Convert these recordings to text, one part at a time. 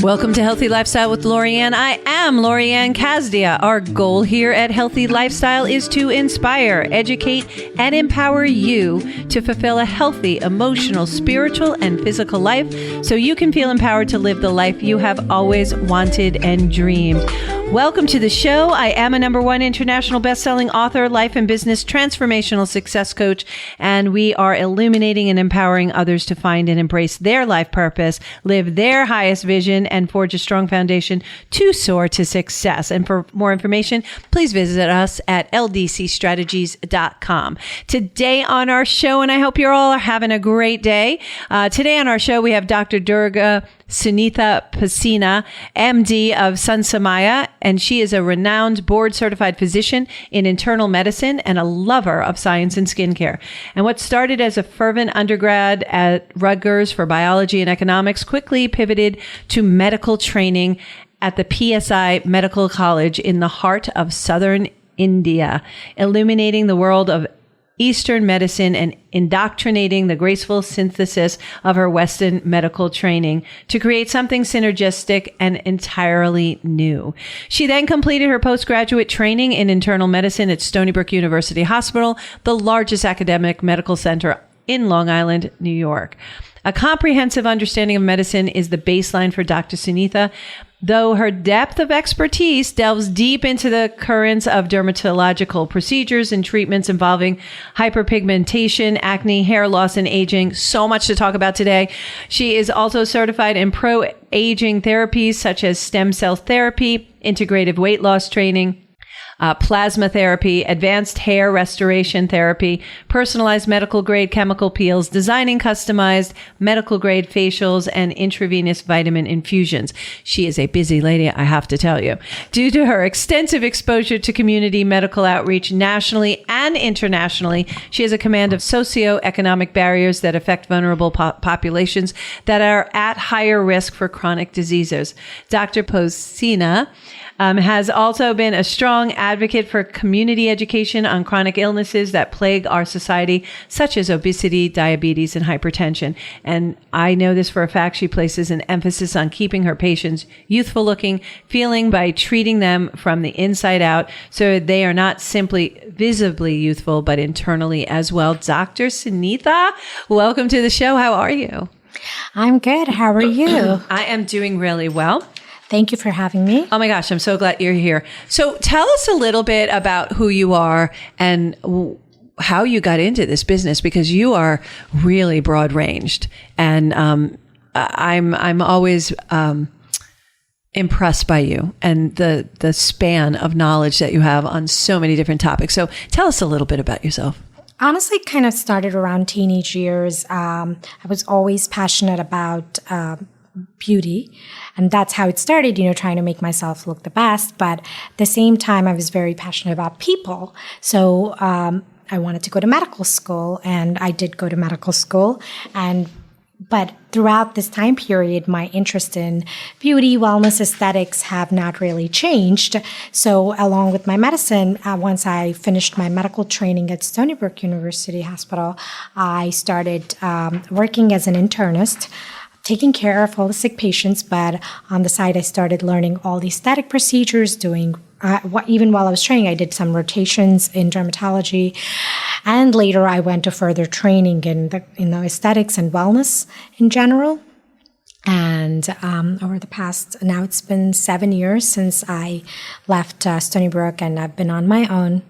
Welcome to Healthy Lifestyle with Lorianne. I am Lorianne Casdia. Our goal here at Healthy Lifestyle is to inspire, educate, and empower you to fulfill a healthy, emotional, spiritual, and physical life so you can feel empowered to live the life you have always wanted and dreamed. Welcome to the show. I am a #1 international best-selling author, life and business transformational success coach, and we are illuminating and empowering others to find and embrace their life purpose, live their highest vision, and forge a strong foundation to soar to success. And for more information, please visit us at ldcstrategies.com. Today on our show, and I hope you're all having a great day. Today on our show, we have Dr. Durga Sunitha Posina M.D. of Sunsamaya, and she is a renowned board-certified physician in internal medicine and a lover of science and skincare. And what started as a fervent undergrad at Rutgers for biology and economics quickly pivoted to medical training at the PSI Medical College in the heart of southern India, illuminating the world of Eastern medicine and indoctrinating the graceful synthesis of her Western medical training to create something synergistic and entirely new. She then completed her postgraduate training in internal medicine at Stony Brook University Hospital, the largest academic medical center in Long Island, New York. A comprehensive understanding of medicine is the baseline for Dr. Sunitha, though her depth of expertise delves deep into the currents of dermatological procedures and treatments involving hyperpigmentation, acne, hair loss, and aging. So much to talk about today. She is also certified in pro-aging therapies such as stem cell therapy, integrative weight loss training, plasma therapy, advanced hair restoration therapy, personalized medical grade chemical peels, designing customized medical grade facials, and intravenous vitamin infusions. She is a busy lady, I have to tell you. Due to her extensive exposure to community medical outreach nationally and internationally, she has a command of socioeconomic barriers that affect vulnerable populations that are at higher risk for chronic diseases. Dr. Posina has also been a strong advocate for community education on chronic illnesses that plague our society, such as obesity, diabetes, and hypertension. And I know this for a fact. She places an emphasis on keeping her patients youthful looking, feeling by treating them from the inside out so they are not simply visibly youthful, but internally as well. Dr. Sunitha, welcome to the show. How are you? I'm good. How are you? I am doing really well. Thank you for having me. Oh my gosh, I'm so glad you're here. So tell us a little bit about who you are and how you got into this business, because you are really broad ranged, and I'm always impressed by you and the span of knowledge that you have on so many different topics. So tell us a little bit about yourself. Honestly, kind of started around teenage years. I was always passionate about beauty. And that's how it started, trying to make myself look the best. But at the same time, I was very passionate about people. So I wanted to go to medical school, and I did go to medical school. But throughout this time period, my interest in beauty, wellness, aesthetics have not really changed. So along with my medicine, once I finished my medical training at Stony Brook University Hospital, I started working as an internist, taking care of all the sick patients, but on the side, I started learning all the aesthetic procedures, doing, even while I was training, I did some rotations in dermatology, and later I went to further training in the aesthetics and wellness in general. And over the past, now it's been 7 years since I left Stony Brook, and I've been on my own,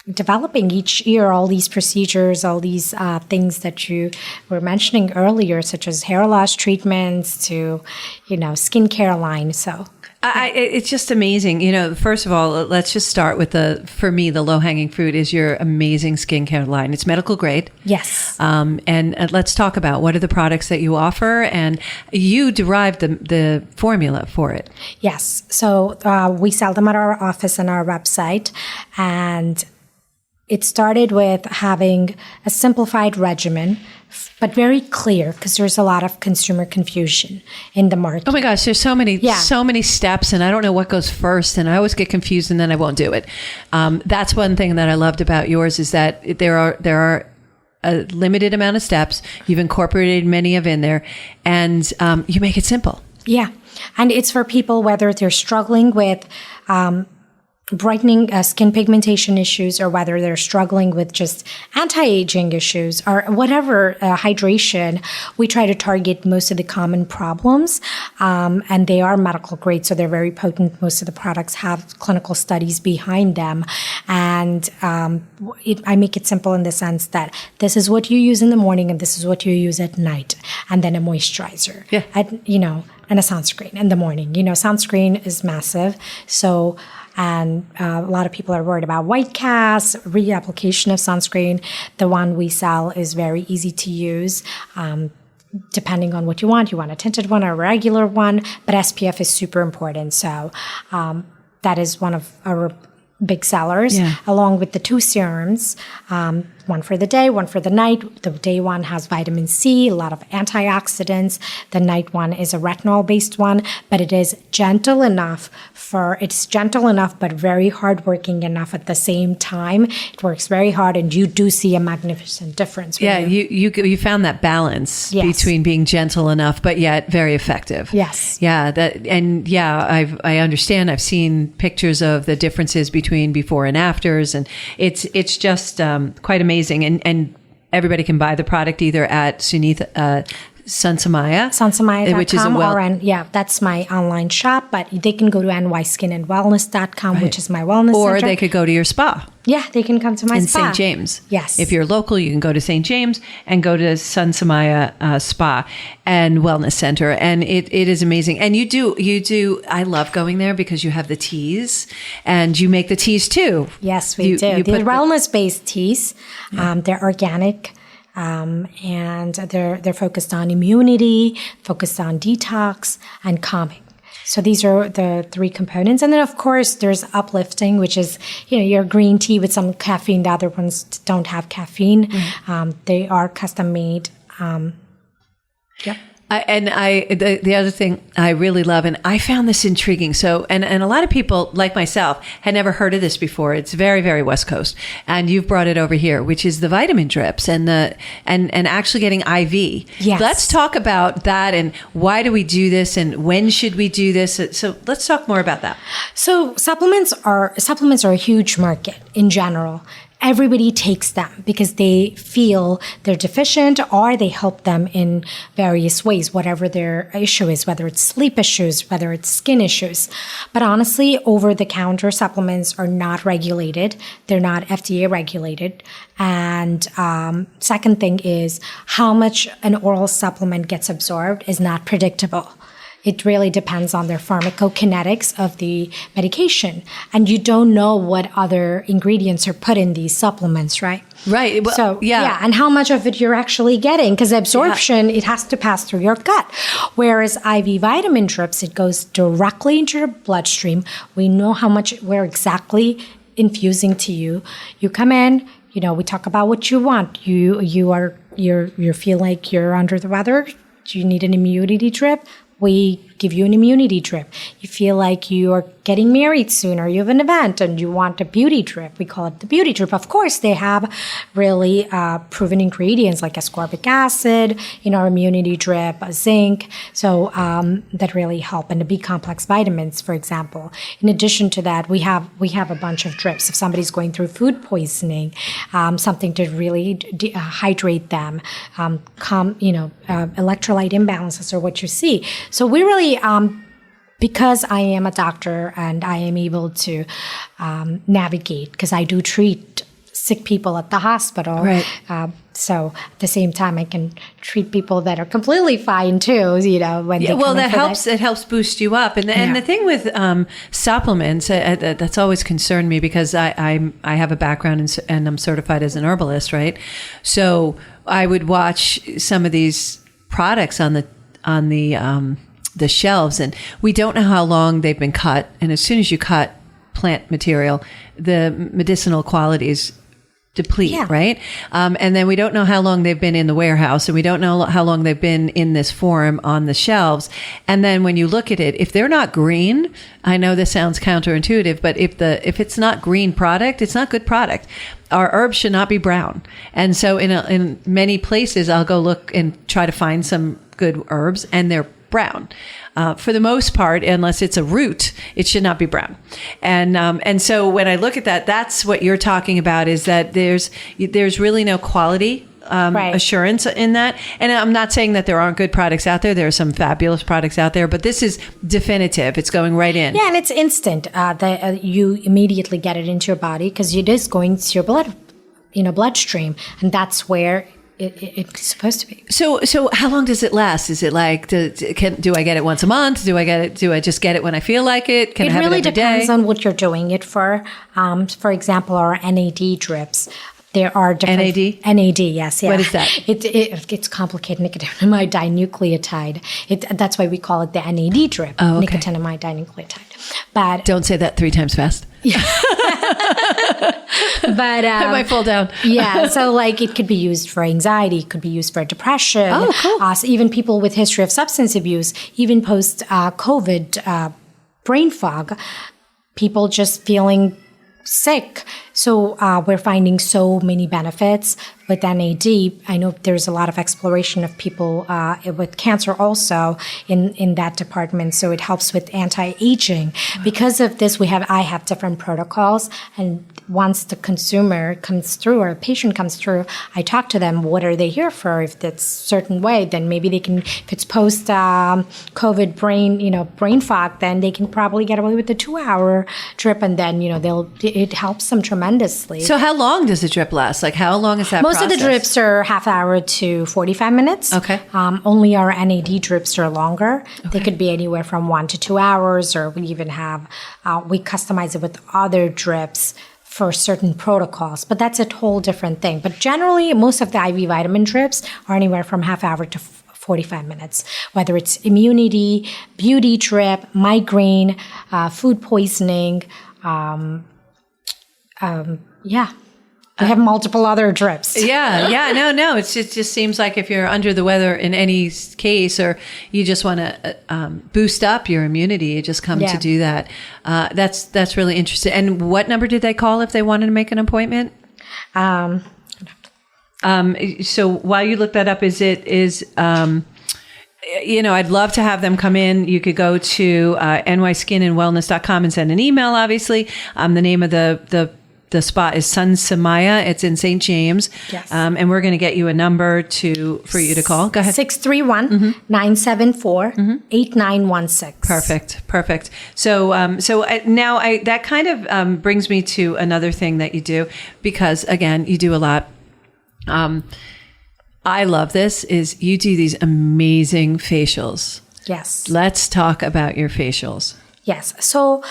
developing each year all these procedures, all these things that you were mentioning earlier, such as hair loss treatments to, skincare line. So it's just amazing. First of all, let's just start with for me, the low-hanging fruit is your amazing skincare line. It's medical grade. Yes. And let's talk about what are the products that you offer, and you derived the formula for it. Yes. So we sell them at our office and our website, and it started with having a simplified regimen, but very clear, because there's a lot of consumer confusion in the market. Oh my gosh, there's so many steps, and I don't know what goes first, and I always get confused, and then I won't do it. That's one thing that I loved about yours, is that there are a limited amount of steps. You've incorporated many of in there, and you make it simple. Yeah. And it's for people, whether they're struggling with brightening skin pigmentation issues, or whether they're struggling with just anti-aging issues or whatever, hydration. We try to target most of the common problems, and they are medical grade, so they're very potent. Most of the products have clinical studies behind them, and I make it simple in the sense that this is what you use in the morning and this is what you use at night, and then a moisturizer, and a sunscreen in the morning. Sunscreen is massive, so. And a lot of people are worried about white cast, reapplication of sunscreen. The one we sell is very easy to use, depending on what you want. You want a tinted one or a regular one, but SPF is super important. So that is one of our big sellers, along with the 2 serums, one for the day, one for the night. The day one has vitamin C, a lot of antioxidants. The night one is a retinol-based one, but it is gentle enough but very hardworking enough at the same time. It works very hard, and you do see a magnificent difference. Yeah, you found that balance between being gentle enough, but yet very effective. Yes. Yeah, I understand. I've seen pictures of the differences between before and afters, and it's just quite amazing. And everybody can buy the product either at Sansamaya, which is that's my online shop, but they can go to nyskinandwellness.com, which is my wellness or center. They could go to your spa. Yeah, they can come to my in spa. St. James. Yes. If you're local, you can go to St. James and go to Sansamaya Spa and Wellness Center. And it is amazing. And you do, I love going there because you have the teas and you make the teas too. Yes, we do. They're wellness-based teas. They're organic. And they're focused on immunity, focused on detox, and calming. So these are the 3 components. And then, of course, there's uplifting, which is, your green tea with some caffeine. The other ones don't have caffeine. They are custom made. Yep. The other thing I really love, and I found this intriguing. So, and a lot of people like myself had never heard of this before. It's very, very West Coast, and you've brought it over here, which is the vitamin drips and actually getting IV. Yes. Let's talk about that and why do we do this and when should we do this? So let's talk more about that. So supplements are a huge market in general. Everybody takes them because they feel they're deficient or they help them in various ways, whatever their issue is, whether it's sleep issues, whether it's skin issues. But honestly, over-the-counter supplements are not regulated. They're not FDA regulated. And second thing is how much an oral supplement gets absorbed is not predictable. It really depends on their pharmacokinetics of the medication. And you don't know what other ingredients are put in these supplements, right? Right. Well, so, and how much of it you're actually getting. Because absorption, it has to pass through your gut. Whereas IV vitamin drips, it goes directly into your bloodstream. We know how much we're exactly infusing to you. You come in, we talk about what you want. You feel like you're under the weather. Do you need an immunity drip? We give you an immunity drip. You feel like you are getting married soon or you have an event and you want a beauty drip. We call it the beauty drip. Of course, they have really proven ingredients like ascorbic acid in our immunity drip, zinc, so that really help. And the B complex vitamins, for example. In addition to that, we have a bunch of drips. If somebody's going through food poisoning, something to really hydrate them, electrolyte imbalances are what you see. So we really, because I am a doctor and I am able to navigate, because I do treat sick people at the hospital. Right. So at the same time, I can treat people that are completely fine too, when they come in for it helps boost you up. And the thing with supplements, that's always concerned me because I have a background and I'm certified as an herbalist, right? So I would watch some of these products on the shelves, and we don't know how long they've been cut. And as soon as you cut plant material, the medicinal qualities deplete, right? And then we don't know how long they've been in the warehouse, and we don't know how long they've been in this form on the shelves. And then when you look at it, if they're not green, I know this sounds counterintuitive, but if it's not green product, it's not good product. Our herbs should not be brown. And so in many places, I'll go look and try to find some good herbs, and they're brown. For the most part, unless it's a root, it should not be brown. And so when I look at that, that's what you're talking about, is that there's really no quality assurance in that. And I'm not saying that there aren't good products out there. There are some fabulous products out there, but this is definitive. It's going right in. Yeah, and it's instant. You immediately get it into your body because it is going to your bloodstream, and that's where it's supposed to be. So how long does it last? Is it like, do I get it once a month? Do I just get it when I feel like it? Can I have it every day? It really depends on what you're doing it for. For example, our NAD drips. There are different NAD? NAD, yes. Yeah. What is that? It's complicated. Nicotinamide dinucleotide. That's why we call it the NAD drip. Oh, okay. Nicotinamide dinucleotide. But don't say that 3 times fast. But I might fall down. Yeah, so like it could be used for anxiety, it could be used for depression. Oh, cool. So even people with history of substance abuse, even post COVID brain fog, people just feeling sick. So we're finding so many benefits with NAD. I know there's a lot of exploration of people with cancer also in that department. So it helps with anti-aging. Wow. Because of this, I have different protocols. And once the consumer comes through or a patient comes through, I talk to them, what are they here for? If it's a certain way, then maybe they can, if it's post COVID brain fog, then they can probably get away with the 2-hour drip, and then, it helps them tremendously. So how long does the drip last? Like how long is that Most process? of the drips are half hour to 45 minutes. Okay. Only our NAD drips are longer. Okay. They could be anywhere from 1 to 2 hours, or we even have, we customize it with other drips for certain protocols, but that's a whole different thing. But generally, most of the IV vitamin drips are anywhere from half hour to 45 minutes, whether it's immunity, beauty drip, migraine, food poisoning, We have multiple other drips. Yeah. No. It just seems like if you're under the weather in any case, or you just want to boost up your immunity, you just come to do that. That's really interesting. And what number did they call if they wanted to make an appointment? So while you look that up, I'd love to have them come in. You could go to nyskinandwellness.com and send an email, obviously. The name of the spot is Sunsamaya. It's in St. James. Yes. And we're going to get you a number for you to call. Go ahead. 631-974-8916. Perfect. So now that kind of brings me to another thing that you do, because again, you do a lot. I love this, is you do these amazing facials. Yes. Let's talk about your facials. Yes. So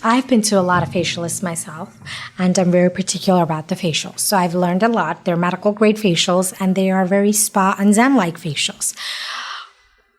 I've been to a lot of facialists myself, and I'm very particular about the facials. So I've learned a lot. They're medical grade facials, and they are very spa and zen-like facials.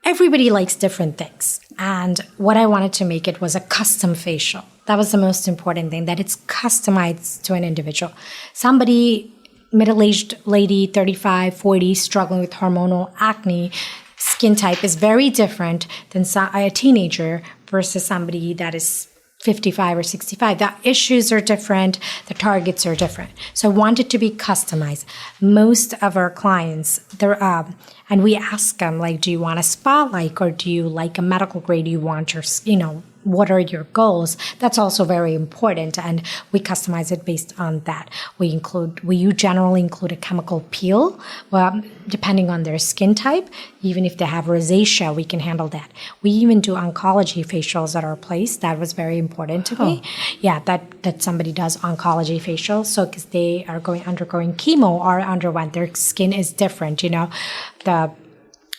Everybody likes different things. And what I wanted to make it was a custom facial. That was the most important thing, that it's customized to an individual. Somebody, middle-aged lady, 35, 40, struggling with hormonal acne, skin type is very different than a teenager versus somebody that is 55 or 65. The issues are different. The targets are different. So I want it to be customized. Most of our clients, and we ask them, like, do you want a spa-like, or do you like a medical grade? Do you want your, what are your goals? That's also very important, and we customize it based on that. We generally include a chemical peel, depending on their skin type. Even if they have rosacea, we can handle that. We even do oncology facials at our place. That was very important to me. Yeah, that somebody does oncology facials. So because they are undergoing chemo or underwent, their skin is different.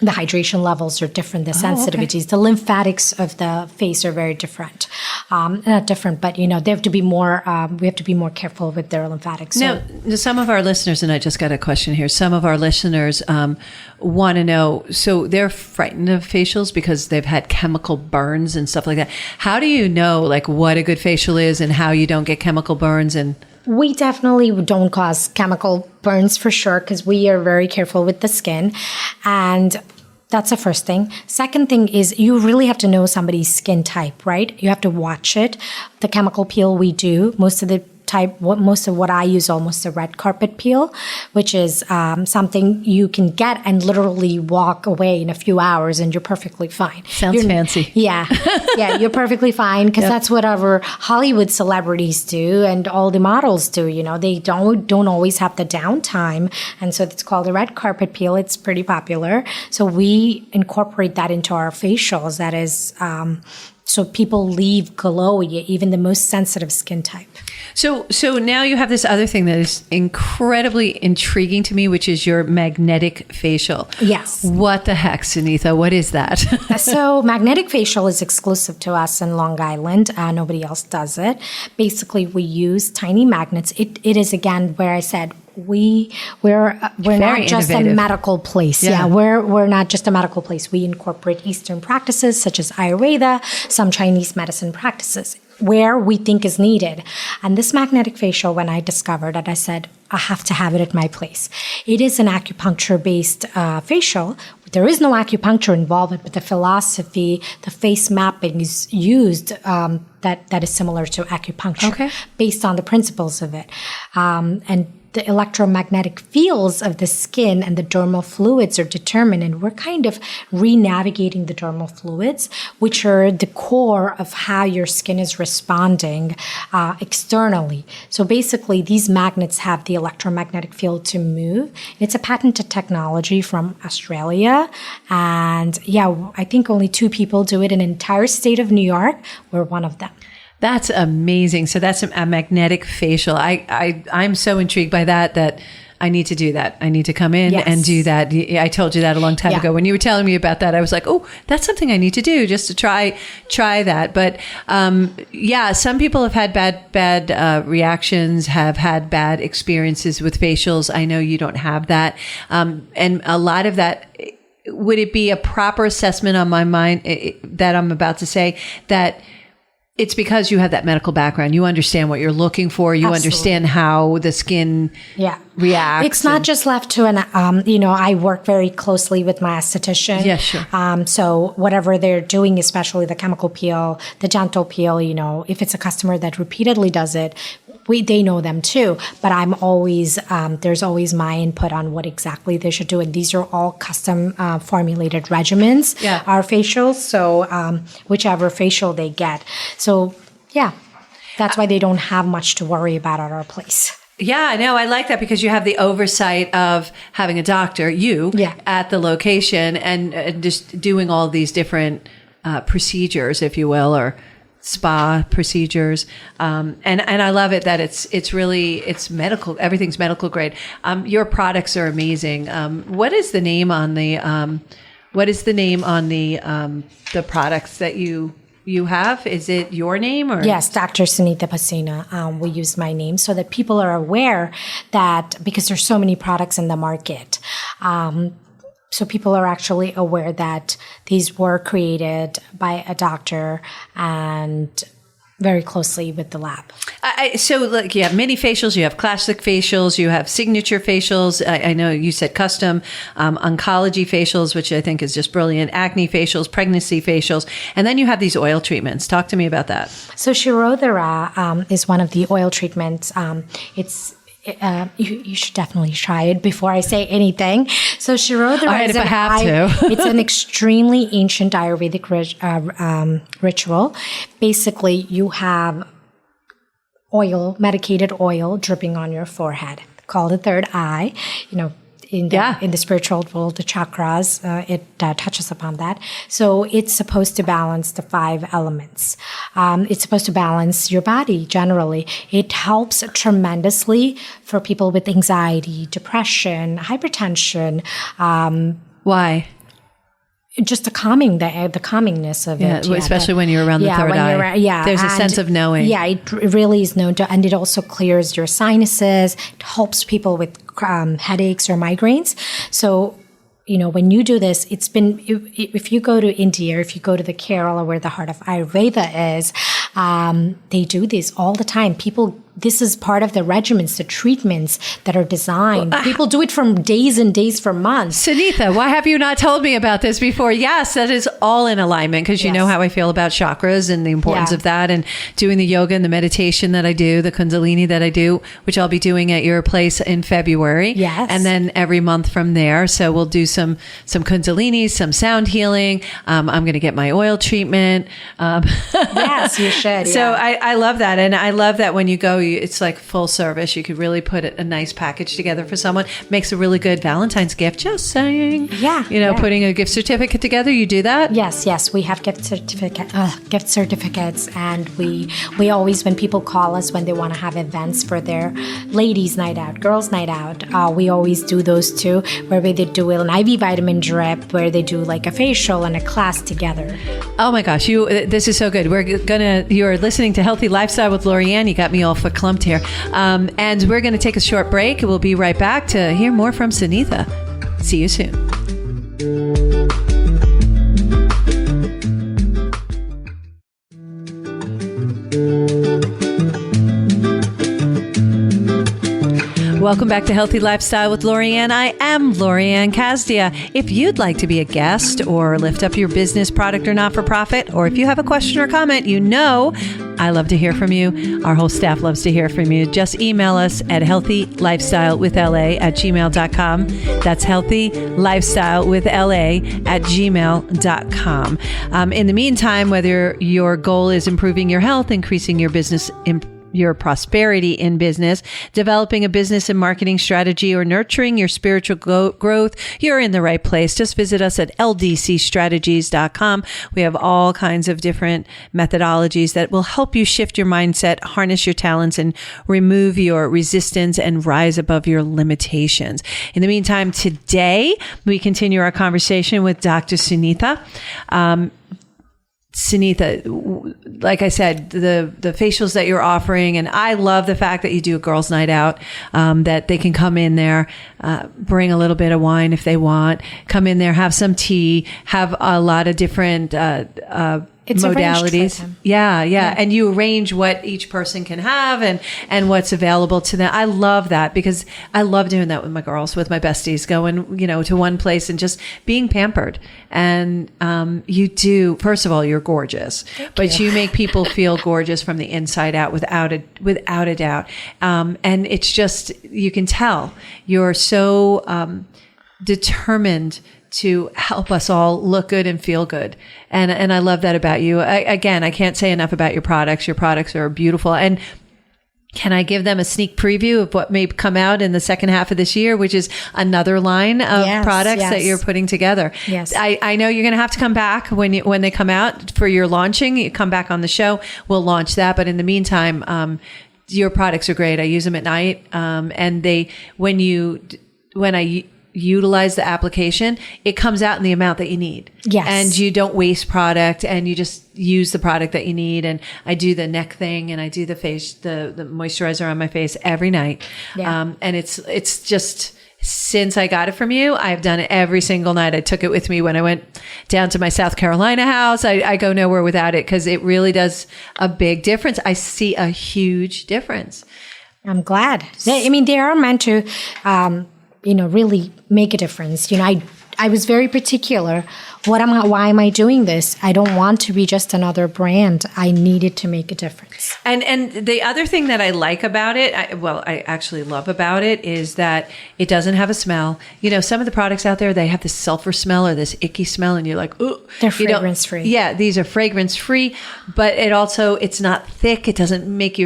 The hydration levels are different, the sensitivities, the lymphatics of the face are very different. Not different, but they have to be more. We have to be more careful with their lymphatics. Now, some of our listeners, and I just got a question here. Some of our listeners want to know. So they're frightened of facials because they've had chemical burns and stuff like that. How do you know, like, what a good facial is and how you don't get chemical burns? And we definitely don't cause chemical burns for sure, because we are very careful with the skin. And that's the first thing. Second thing is you really have to know somebody's skin type, right? You have to watch it. The chemical peel we do, most of the most of what I use, almost a red carpet peel, which is something you can get and literally walk away in a few hours and you're perfectly fine. Sounds fancy. Yeah. Yeah, you're perfectly fine because that's whatever Hollywood celebrities do and all the models do. They don't always have the downtime. And so it's called a red carpet peel. It's pretty popular. So we incorporate that into our facials. That is, so people leave glowy, even the most sensitive skin type. So now you have this other thing that is incredibly intriguing to me, which is your magnetic facial. Yes. What the heck, Sunitha? What is that? So magnetic facial is exclusive to us in Long Island. Nobody else does it. Basically, we use tiny magnets. It is, again, where I said, we're not just a medical place. Yeah, we're not just a medical place. We incorporate Eastern practices such as Ayurveda, some Chinese medicine practices where we think is needed. And this magnetic facial, when I discovered it, I said, I have to have it at my place. It is an acupuncture-based facial. There is no acupuncture involved, but the philosophy, the face mapping is used that is similar to acupuncture based on the principles of it. And the electromagnetic fields of the skin and the dermal fluids are determined, and we're kind of re-navigating the dermal fluids, which are the core of how your skin is responding externally. So basically, these magnets have the electromagnetic field to move. It's a patented technology from Australia, and I think only 2 people do it in the entire state of New York. We're one of them. That's amazing. So that's a magnetic facial. I'm so intrigued by that I need to do that. I need to come in and do that. I told you that a long time ago. When you were telling me about that, I was like, oh, that's something I need to do just to try that. But some people have had bad reactions, have had bad experiences with facials. I know you don't have that. And a lot of that, would it be a proper assessment on my mind that I'm about to say that it's because you have that medical background. You understand what you're looking for. You understand how the skin reacts. It's not just left to I work very closely with my esthetician. Yeah, sure. So whatever they're doing, especially the chemical peel, the gentle peel, if it's a customer that repeatedly does it, they know them too. But I'm always, there's always my input on what exactly they should do. And these are all custom formulated regimens, our facials. So whichever facial they get. So, that's why they don't have much to worry about at our place. Yeah, no, I like that because you have the oversight of having a doctor, at the location and just doing all these different procedures, if you will, or spa procedures. And I love it that it's medical. Everything's medical grade. Your products are amazing. What is the name on the products that you have? Is it your name or? Yes, Dr. Sunitha Posina. We use my name so that people are aware that because there's so many products in the market. So people are actually aware that these were created by a doctor and very closely with the lab. So look, you have mini facials, you have classic facials, you have signature facials. I know you said custom, oncology facials, which I think is just brilliant, acne facials, pregnancy facials, and then you have these oil treatments. Talk to me about that. So Shirodhara is one of the oil treatments. You should definitely try it before I say anything. So Shirodhara it's an extremely ancient Ayurvedic ritual. Basically, you have medicated oil dripping on your forehead, called the third eye. In the spiritual world, the chakras, it touches upon that. So it's supposed to balance the 5 elements. It's supposed to balance your body generally. It helps tremendously for people with anxiety, depression, hypertension. Why? Just the calmingness of it. Especially when you're around the third eye. There's a sense of knowing. Yeah, it really is known to, and it also clears your sinuses. It helps people with headaches or migraines. So, when you do this, if you go to India, if you go to the Kerala where the heart of Ayurveda is, they do this all the time. People this is part of the regimens, the treatments that are designed. People do it from days and days for months. Sunitha, why have you not told me about this before? Yes, that is all in alignment because you know how I feel about chakras and the importance of that, and doing the yoga and the meditation that I do, the Kundalini that I do, which I'll be doing at your place in February. Yes. And then every month from there. So we'll do some Kundalini, some sound healing. I'm going to get my oil treatment. Yes, you should. So I love that. And I love that when you go, it's like full service. You could really put a nice package together for someone. Makes a really good Valentine's gift. Just saying. Yeah. Putting a gift certificate together. You do that? Yes. We have gift certificates, and we always, when people call us when they want to have events for their ladies' night out, girls' night out, we always do those too, where they do an IV vitamin drip, where they do like a facial and a class together. Oh my gosh, this is so good. You're listening to Healthy Lifestyle with Lorianne. You got me all verklempt here. And we're going to take a short break. We'll be right back to hear more from Sunitha. See you soon. Welcome back to Healthy Lifestyle with Lorianne. I am Lorianne Casdia. If you'd like to be a guest or lift up your business, product, or not-for-profit, or if you have a question or comment, I love to hear from you. Our whole staff loves to hear from you. Just email us at healthylifestylewithla@gmail.com. That's healthylifestylewithla@gmail.com. In the meantime, whether your goal is improving your health, increasing your business, your prosperity in business, developing a business and marketing strategy, or nurturing your spiritual growth, you're in the right place. Just visit us at ldcstrategies.com. We have all kinds of different methodologies that will help you shift your mindset, harness your talents, and remove your resistance and rise above your limitations. In the meantime, today we continue our conversation with Dr. Sunitha. Sunitha, like I said, the facials that you're offering, and I love the fact that you do a girls' night out, that they can come in there, bring a little bit of wine if they want, come in there, have some tea, have a lot of different It's modalities. Yeah. And you arrange what each person can have and what's available to them. I love that because I love doing that with my girls, with my besties, going, to one place and just being pampered. And you do, first of all, you're gorgeous, but you make people feel gorgeous from the inside out without a doubt. And it's just, you can tell you're so determined to help us all look good and feel good. And I love that about you. I can't say enough about your products. Your products are beautiful. And can I give them a sneak preview of what may come out in the second half of this year, which is another line of products that you're putting together? Yes. I know you're going to have to come back when they come out for your launching. You come back on the show. We'll launch that. But in the meantime, your products are great. I use them at night. And when I utilize the application, it comes out in the amount that you need. Yes. And you don't waste product, and you just use the product that you need. And I do the neck thing, and I do the face, the moisturizer on my face every night. Yeah. And it's just, since I got it from you, I've done it every single night. I took it with me when I went down to my South Carolina house. I go nowhere without it because it really does a big difference. I see a huge difference. I'm glad. They are meant to, really make a difference. I was very particular. Why am I doing this? I don't want to be just another brand. I needed to make a difference. And the other thing that I like about it, I actually love about it, is that it doesn't have a smell. Some of the products out there, they have this sulfur smell or this icky smell, and you're like, ooh. They're fragrance free. Yeah, these are fragrance free, but it's not thick. It doesn't make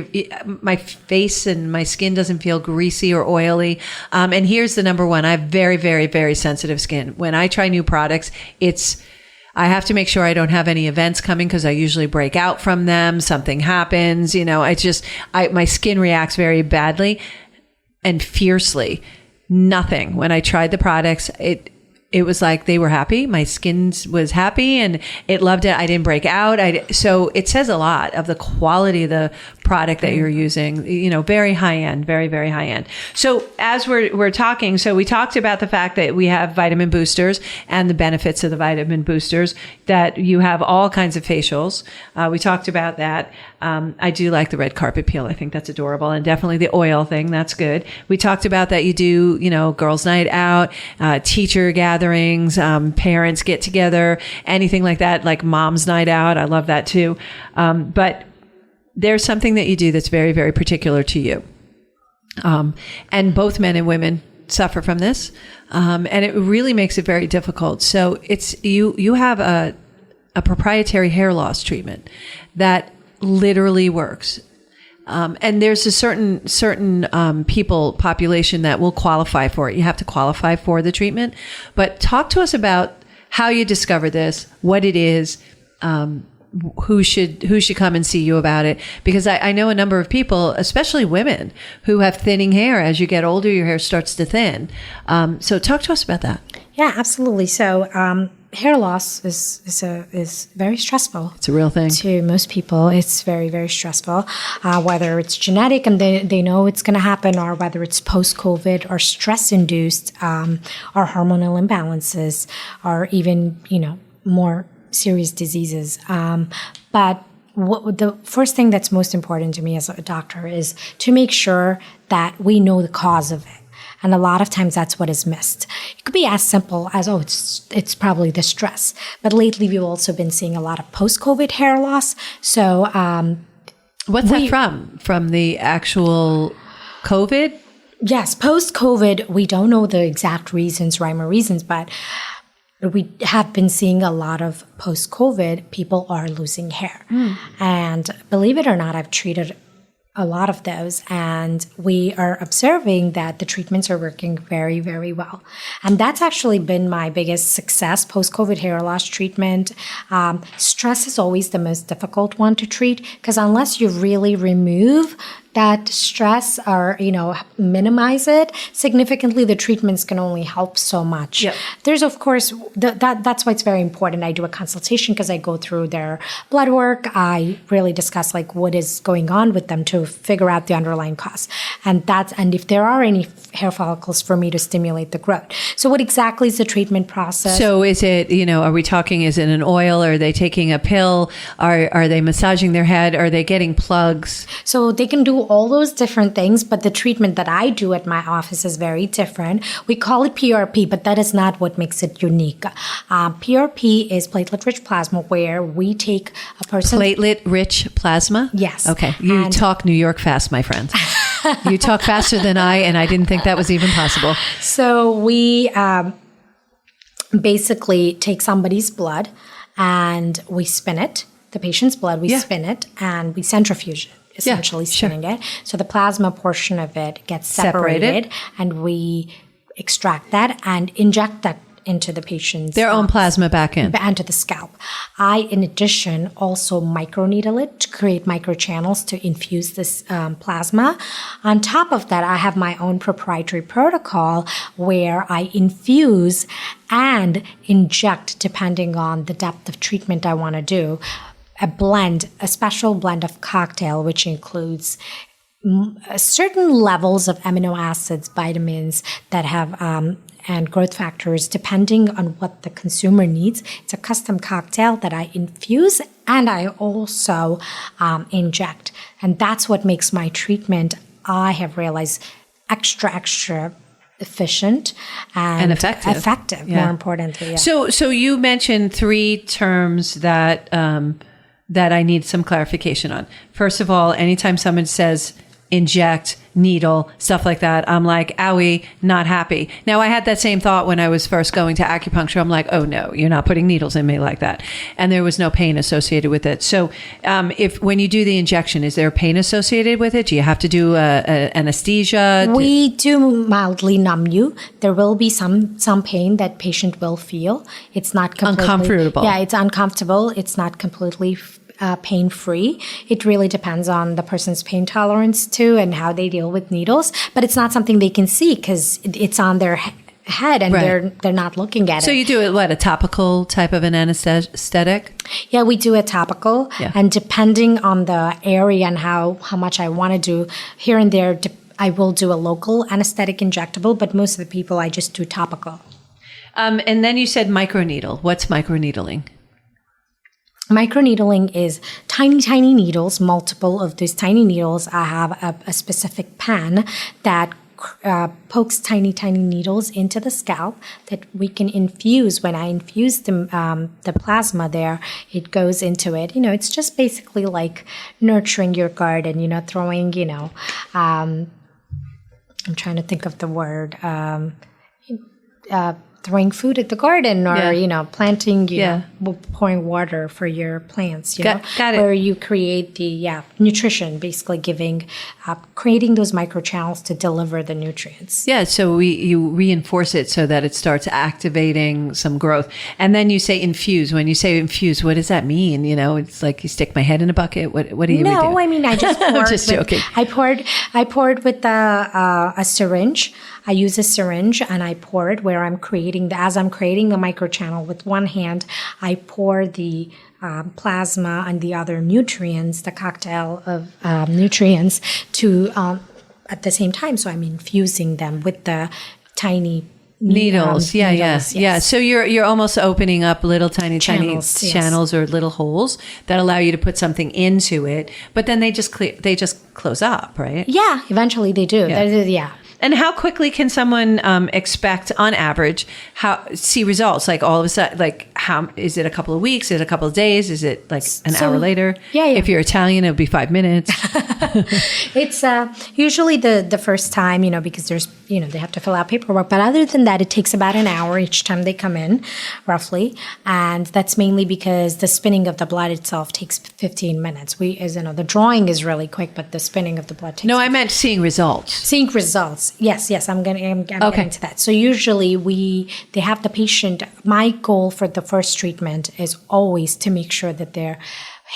my face and my skin doesn't feel greasy or oily. And here's the number one. I have very, very, very sensitive skin. When I try new products, I have to make sure I don't have any events coming because I usually break out from them. Something happens, my skin reacts very badly and fiercely. Nothing. When I tried the products, it was like they were happy. My skin was happy and it loved it. I didn't break out. So it says a lot of the quality of the product that you're using, very high end, very, very high end. So as we're talking, so we talked about the fact that we have vitamin boosters and the benefits of the vitamin boosters, that you have all kinds of facials. We talked about that. I do like the red carpet peel. I think that's adorable. And definitely the oil thing. That's good. We talked about that you do, girls' night out, teacher gatherings, parents get together, anything like that, like mom's night out. I love that too. But there's something that you do that's very, very particular to you. And both men and women suffer from this. And it really makes it very difficult. So you have a proprietary hair loss treatment that literally works. And there's a certain population that will qualify for it. You have to qualify for the treatment. But talk to us about how you discover this, what it is, who should come and see you about it. Because I know a number of people, especially women, who have thinning hair. As you get older, your hair starts to thin. So talk to us about that. Yeah, absolutely. So hair loss is very stressful. It's a real thing. To most people, it's very, very stressful, whether it's genetic and they know it's going to happen, or whether it's post-COVID or stress-induced, or hormonal imbalances, or even, more serious diseases. But the first thing that's most important to me as a doctor is to make sure that we know the cause of it. And a lot of times that's what is missed. It could be as simple as, it's probably the stress. But lately we've also been seeing a lot of post-COVID hair loss. So what's that from? From the actual COVID? Yes, post-COVID, we don't know the exact reasons, rhyme or reasons, but we have been seeing a lot of post-COVID, people are losing hair. And believe it or not, I've treated a lot of those, and we are observing that the treatments are working very, very well. And that's actually been my biggest success, post-COVID hair loss treatment. Stress is always the most difficult one to treat, because unless you really remove that stress or, minimize it significantly, the treatments can only help so much. Yep. There's, of course, that's why it's very important. I do a consultation because I go through their blood work. I really discuss what is going on with them to figure out the underlying cause. And if there are any hair follicles, for me to stimulate the growth. So what exactly is the treatment process? So is it, are we talking, is it an oil? Are they taking a pill? Are they massaging their head? Are they getting plugs? So they can do all those different things, but the treatment that I do at my office is very different. We call it PRP, but that is not what makes it unique. PRP is platelet-rich plasma, where we take a person... Platelet-rich plasma? Yes. Okay. You talk New York fast, my friend. You talk faster than I, and I didn't think that was even possible. So we basically take somebody's blood and we spin it, the patient's blood, we spin it, and we centrifuge it. Essentially spinning it. So the plasma portion of it gets separated, and we extract that and inject that into the patient's... Their own plasma back in. And to the scalp. I, in addition, also microneedle it to create microchannels to infuse this plasma. On top of that, I have my own proprietary protocol where I infuse and inject, depending on the depth of treatment I want to do, a special blend of cocktail, which includes certain levels of amino acids, vitamins that have, and growth factors, depending on what the consumer needs. It's a custom cocktail that I infuse and I also inject. And that's what makes my treatment, I have realized, extra efficient and effective, more importantly. Yeah. So you mentioned three terms that I need some clarification on. First of all, anytime someone says inject, needle, stuff like that, I'm like, owie, not happy. Now, I had that same thought when I was first going to acupuncture. I'm like, oh no, you're not putting needles in me like that. And there was no pain associated with it. So when you do the injection, is there pain associated with it? Do you have to do anesthesia? We do mildly numb you. There will be some pain that patient will feel. It's not completely... Uncomfortable. Yeah, it's uncomfortable. It's not completely pain-free. It really depends on the person's pain tolerance too and how they deal with needles. But it's not something they can see because it's on their head and they're not looking at it. So you do it, a topical type of an anesthetic? Yeah, we do a topical. Yeah. And depending on the area and how much I want to do, here and there, I will do a local anesthetic injectable, but most of the people I just do topical. And then you said microneedle. What's microneedling? Microneedling is tiny, tiny needles, multiple of these tiny needles. I have a specific pen that pokes tiny, tiny needles into the scalp that we can infuse. When I infuse the plasma there, it goes into it. It's just basically like nurturing your garden, throwing, I'm trying to think of the word, throwing food at the garden or, planting, pouring water for your plants, Got it. Where you create the nutrition, basically creating those microchannels to deliver the nutrients. Yeah, so you reinforce it so that it starts activating some growth. And then you say infuse. When you say infuse, what does that mean? It's like you stick my head in a bucket. What do you do? No, I mean, I just poured. I'm just joking. I poured with a syringe. I use a syringe and I pour it where as I'm creating the microchannel with one hand, I pour the plasma and the other nutrients, the cocktail of nutrients to at the same time. So I'm infusing them with the tiny needles. Yes. Yeah. So you're almost opening up little tiny channels or little holes that allow you to put something into it, but then they just close up, right? Yeah, eventually they do. Yeah. And how quickly can someone expect, on average, see results? Like all of a sudden, how is it? A couple of weeks? Is it a couple of days? Is it like an hour later? Yeah. If you're Italian, it'll be 5 minutes. It's usually the first time, because there's, they have to fill out paperwork. But other than that, it takes about an hour each time they come in, roughly. And that's mainly because the spinning of the blood itself takes 15 minutes. The drawing is really quick, but the spinning of the blood takes. No, I meant seeing results. Seeing results. Yes, I'm getting to that. So usually they have the patient. My goal for the first treatment is always to make sure that their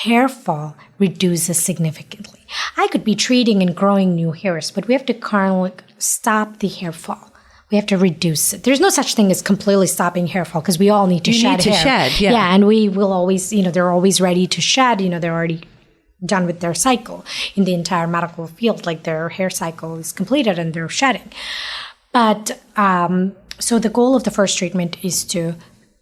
hair fall reduces significantly. I could be treating and growing new hairs, but we have to stop the hair fall. We have to reduce it. There's no such thing as completely stopping hair fall because we all need to shed hair. Yeah, and we will always, they're always ready to shed. They're already done with their cycle in the entire medical field, like their hair cycle is completed and they're shedding. But so the goal of the first treatment is to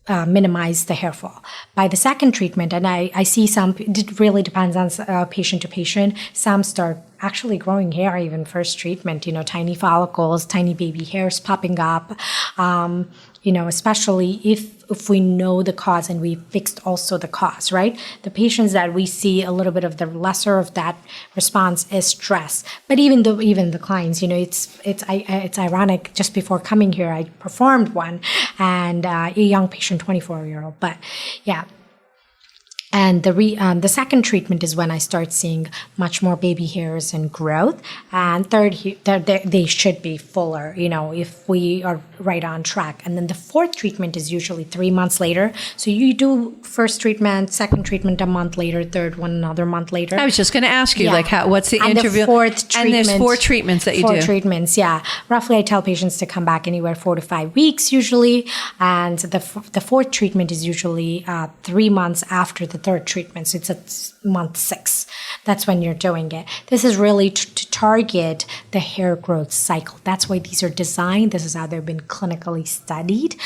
minimize the hair fall. By the second treatment, and I see it really depends on patient to patient. Some start actually growing hair even first treatment, tiny follicles, tiny baby hairs popping up, especially if we know the cause and we fixed also the cause, right? The patients that we see a little bit of the lesser of that response is stress. But even the clients, it's ironic. Just before coming here, I performed one and a young patient, 24-year-old, but yeah. And the second treatment is when I start seeing much more baby hairs and growth. And third, they should be fuller, if we are right on track. And then the fourth treatment is usually 3 months later. So you do first treatment, second treatment a month later, third one another month later. I was just going to ask you, what's the and interval? The fourth treatment, and there's 4 treatments that you do. 4 treatments, yeah. Roughly, I tell patients to come back anywhere 4 to 5 weeks usually. And the fourth treatment is usually 3 months after the third treatment. So it's at month 6. That's when you're doing it. This is really to target the hair growth cycle. That's why these are designed. This is how they've been clinically studied.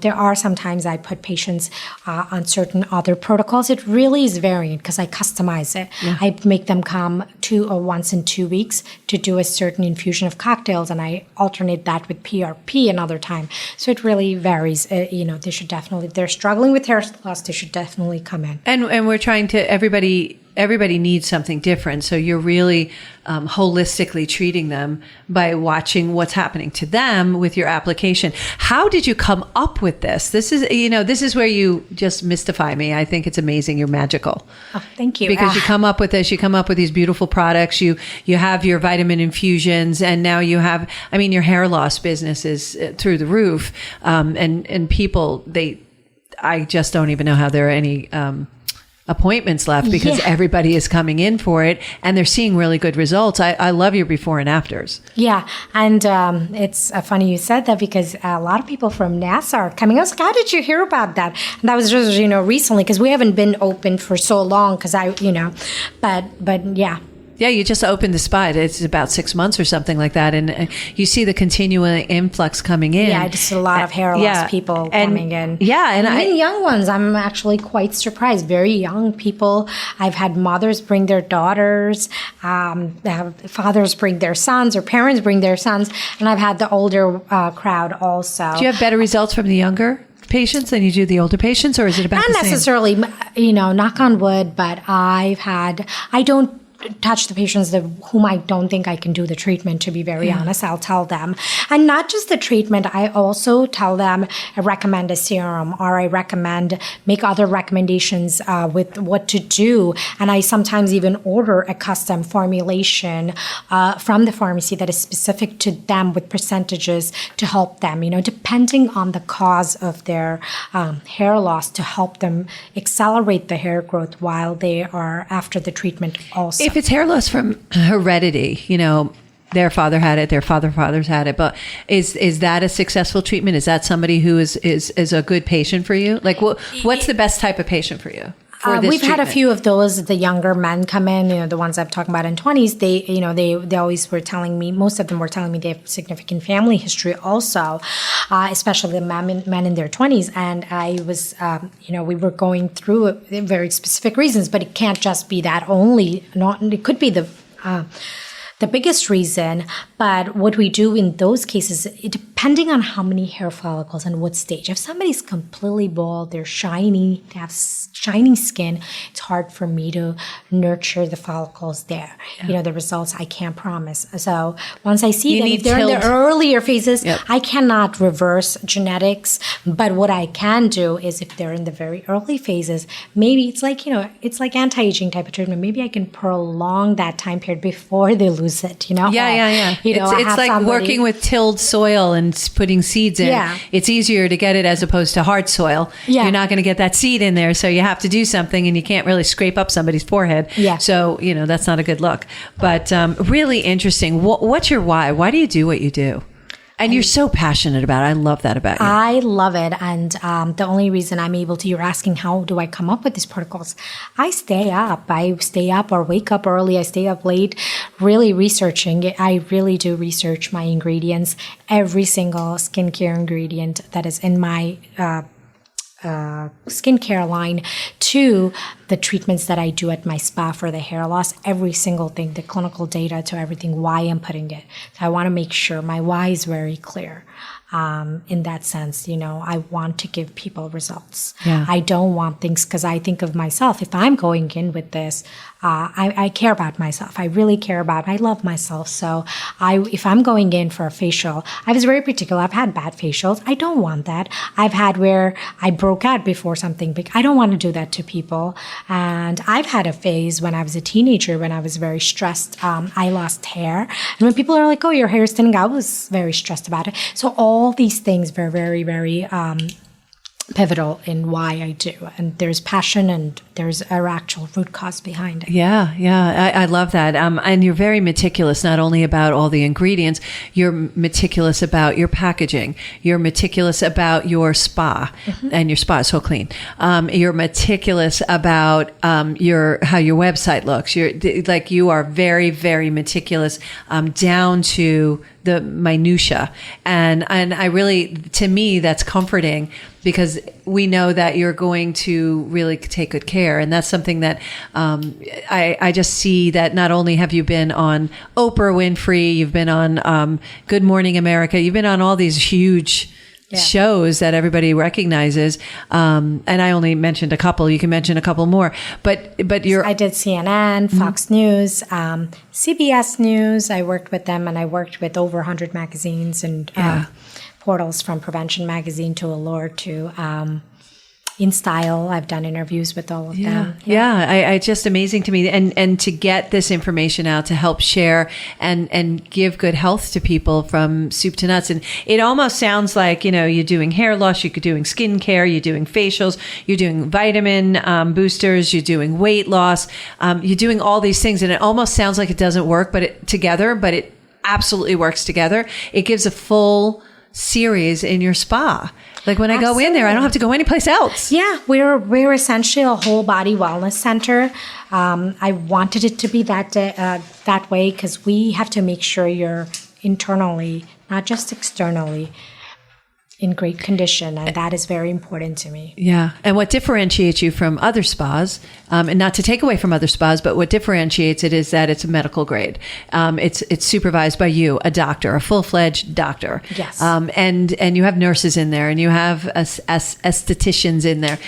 There are sometimes I put patients on certain other protocols. It really is variant because I customize it. Yeah. I make them come once in 2 weeks to do a certain infusion of cocktails, and I alternate that with PRP another time. So it really varies. They should definitely, if they're struggling with hair loss, they should definitely come in. And we're trying to, everybody needs something different. So you're really holistically treating them by watching what's happening to them with your application. How did you come up with this? This is where you just mystify me. I think it's amazing. You're magical. Oh, thank you. Because you come up with this, you come up with these beautiful products. You have your vitamin infusions, and now you have, your hair loss business is through the roof. And people, I just don't even know how there are any appointments left because everybody is coming in for it and they're seeing really good results. I love your before and afters. Yeah. And it's funny you said that because a lot of people from NASA are coming. I was like, how did you hear about that? And that was just, recently because we haven't been open for so long because but yeah. Yeah, you just opened the spot. It's about 6 months or something like that. And you see the continual influx coming in. Yeah, just a lot of hair loss people coming in. Yeah. And even young ones, I'm actually quite surprised. Very young people. I've had mothers bring their daughters, fathers bring their sons, or parents bring their sons. And I've had the older crowd also. Do you have better results from the younger patients than you do the older patients, or is it about Not the same? necessarily, knock on wood, but I don't touch the patients whom I don't think I can do the treatment, to be very honest. I'll tell them. And not just the treatment, I also tell them I recommend a serum, or I make other recommendations with what to do. And I sometimes even order a custom formulation from the pharmacy that is specific to them with percentages to help them, depending on the cause of their hair loss, to help them accelerate the hair growth while they are after the treatment also. If it's hair loss from heredity, their father had it, their fathers had it, but is that a successful treatment? Is that somebody who is a good patient for you? Like, what's the best type of patient for you? We've had a few of those. The younger men come in, the ones I'm talking about in 20s. They always were telling me. Most of them were telling me they have significant family history, also, especially the men in their 20s. And I was, we were going through very specific reasons, but it can't just be that only. It could be the biggest reason, but what we do in those cases, depending on how many hair follicles and what stage. If somebody's completely bald, they're shiny, they have shiny skin, it's hard for me to nurture the follicles there. Yeah. The results I can't promise. So once I see them, if they're in the earlier phases, I cannot reverse genetics. But what I can do is if they're in the very early phases, maybe it's like, it's like anti-aging type of treatment. Maybe I can prolong that time period before they lose it, Yeah. It's like working with tilled soil and putting seeds in. Yeah. It's easier to get it as opposed to hard soil. Yeah. You're not going to get that seed in there, so you have to do something, and you can't really scrape up somebody's forehead. Yeah. So, that's not a good look. But really interesting. What's your why? Why do you do what you do? And you're so passionate about it. I love that about you. I love it. And the only reason I'm able to, you're asking how do I come up with these protocols? I stay up or wake up early. I stay up late really researching it. I really do research my ingredients, every single skincare ingredient that is in my skincare line to the treatments that I do at my spa for the hair loss, every single thing, the clinical data to everything, why I'm putting it. So I want to make sure my why is very clear. In that sense, I want to give people results. Yeah. I don't want things because I think of myself. If I'm going in with this, I care about myself. I really care about. I love myself. So if I'm going in for a facial, I was very particular. I've had bad facials. I don't want that. I've had where I broke out before something big. I don't want to do that to people. And I've had a phase when I was a teenager when I was very stressed. I lost hair, and when people are like, "Oh, your hair is thinning," I was very stressed about it. So all these things were very, very pivotal in why I do. And there's passion and there's an actual root cause behind it. Yeah. I love that. And you're very meticulous, not only about all the ingredients, you're meticulous about your packaging. You're meticulous about your spa, and your spa is so clean. You're meticulous about how your website looks. You are very, very meticulous down to the minutia. And I really, to me, that's comforting because we know that you're going to really take good care. And that's something that I just see that not only have you been on Oprah Winfrey, you've been on Good Morning America, you've been on all these huge shows that everybody recognizes. And I only mentioned a couple. You can mention a couple more. But you're... I did CNN, Fox News, CBS News. I worked with them, and I worked with over 100 magazines and portals, from Prevention Magazine to Allure to in style. I've done interviews with all of them. It's just amazing to me. And to get this information out to help share and give good health to people from soup to nuts. And it almost sounds like, you're doing hair loss, you're doing skincare, you're doing facials, you're doing vitamin boosters, you're doing weight loss, you're doing all these things. And it almost sounds like it doesn't work but it absolutely works together. It gives a full series in your spa. Like when I go in there, I don't have to go anyplace else. Yeah, we're essentially a whole body wellness center. I wanted it to be that way because we have to make sure you're internally, not just externally, in great condition, and that is very important to me. Yeah, and what differentiates you from other spas, and not to take away from other spas, but what differentiates it is that it's a medical grade. It's supervised by you, a doctor, a full-fledged doctor. Yes. And you have nurses in there, and you have estheticians in there.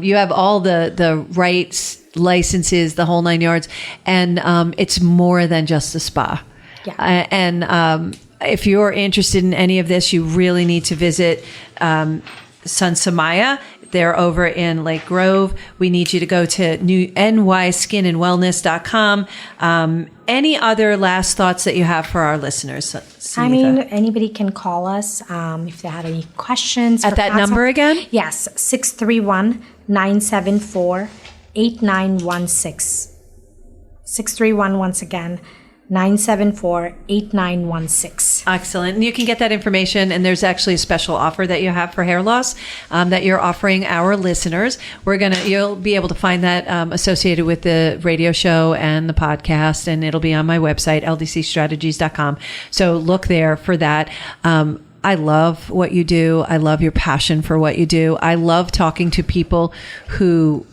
You have all the rights, licenses, the whole 9 yards, and it's more than just a spa. Yeah. If you're interested in any of this, you really need to visit Sunsamaya. They're over in Lake Grove. We need you to go to nyskinandwellness.com. Any other last thoughts that you have for our listeners, Sunitha? Anybody can call us if they have any questions. At that number again? Yes, 631-974-8916. 631 once again. 974-8916. Excellent. And you can get that information. And there's actually a special offer that you have for hair loss that you're offering our listeners. You'll be able to find that associated with the radio show and the podcast. And it'll be on my website, ldcstrategies.com. So look there for that. I love what you do. I love your passion for what you do. I love talking to people who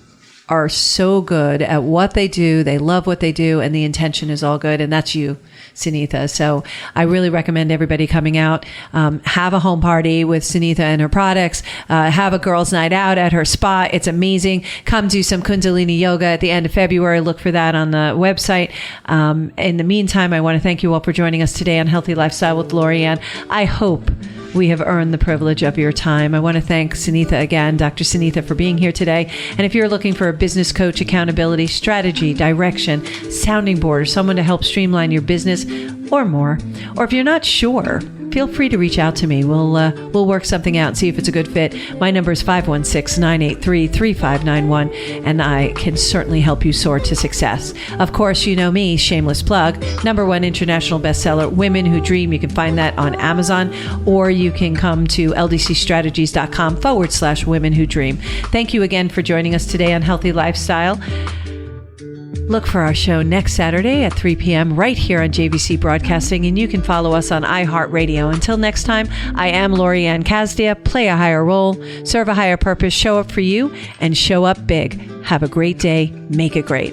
are so good at what they do. They love what they do, and the intention is all good. And that's you, Sunitha. So I really recommend everybody coming out, have a home party with Sunitha and her products, have a girls' night out at her spa. It's amazing. Come do some Kundalini yoga at the end of February. Look for that on the website. In the meantime, I want to thank you all for joining us today on Healthy Lifestyle with Lorianne. I hope we have earned the privilege of your time. I want to thank Sunitha again, Dr. Sunitha, for being here today. And if you're looking for a business coach, accountability, strategy, direction, sounding board, or someone to help streamline your business or more, or if you're not sure, feel free to reach out to me. We'll work something out and see if it's a good fit. My number is 516-983-3591, and I can certainly help you soar to success. Of course, you know me, shameless plug, #1 international bestseller, Women Who Dream. You can find that on Amazon, or you can come to ldcstrategies.com/Women Who Dream. Thank you again for joining us today on Healthy Lifestyle. Look for our show next Saturday at 3 p.m. right here on JVC Broadcasting, and you can follow us on iHeartRadio. Until next time, I am Lorianne Casdia. Play a higher role, serve a higher purpose, show up for you, and show up big. Have a great day. Make it great.